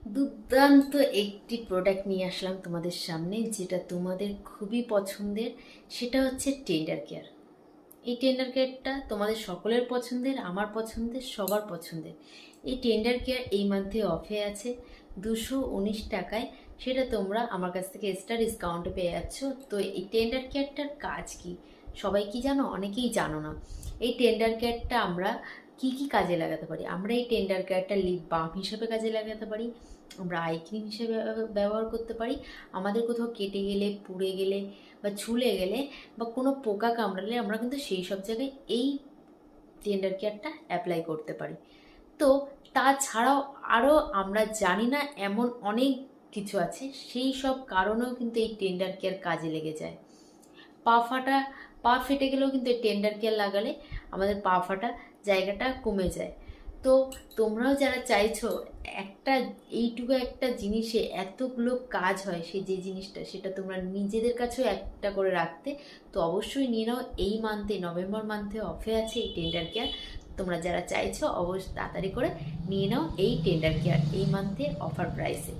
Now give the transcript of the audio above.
দুর্দান্ত একটি প্রোডাক্ট নিয়ে আসলাম তোমাদের সামনে, যেটা তোমাদের খুবই পছন্দের। সেটা হচ্ছে টেন্ডার কেয়ার। এই টেন্ডার কেয়ারটা তোমাদের সকলের পছন্দের, আমার পছন্দের, সবার পছন্দের। এই টেন্ডার কেয়ার এই মান্থে অফে আছে 219 টাকায়। সেটা তোমরা আমার কাছ থেকে এক্সট্রা ডিসকাউন্টে পেয়ে যাচ্ছ। তো এই টেন্ডার কেয়ারটার কাজ কি সবাই কি জানো? অনেকেই জানো না। এই টেন্ডার কেয়ারটা আমরা কি কি কাজে লাগাতে পারি? আমরা এই টেন্ডার কেয়ারটা লিপ বাম হিসেবে কাজে লাগাতে পারি, আমরা আই ক্রিম হিসেবে ব্যবহার করতে পারি। আমাদের কোথাও কেটে গেলে, পুড়ে গেলে বা ছুলে গেলে বা কোনো পোকা কামড়ালে আমরা কিন্তু সেই সব জায়গায় এই টেন্ডার কেয়ারটা অ্যাপ্লাই করতে পারি। তো তাছাড়াও আরও আমরা জানি না এমন অনেক কিছু আছে, সেই সব কারণেও কিন্তু এই টেন্ডার কেয়ার কাজে লেগে যায়। পা ফাটা, পা ফেটে গেলেও কিন্তু এই টেন্ডার কেয়ার লাগালে আমাদের পা ফাটা জায়গাটা কমে যায়। তো তোমরাও যারা চাইছো একটা এইটুকু একটা জিনিসে এতগুলো কাজ হয়, সে যে জিনিসটা সেটা তোমরা নিজেদের কাছেও একটা করে রাখতে, তো অবশ্যই নিয়ে নাও। এই মান্থে, নভেম্বর মান্থে অফে আছে এই টেন্ডার কেয়ার। তোমরা যারা চাইছো অবশ্যই তাড়াতাড়ি করে নিয়ে নাও এই টেন্ডার কেয়ার এই মান্থে অফার প্রাইসে।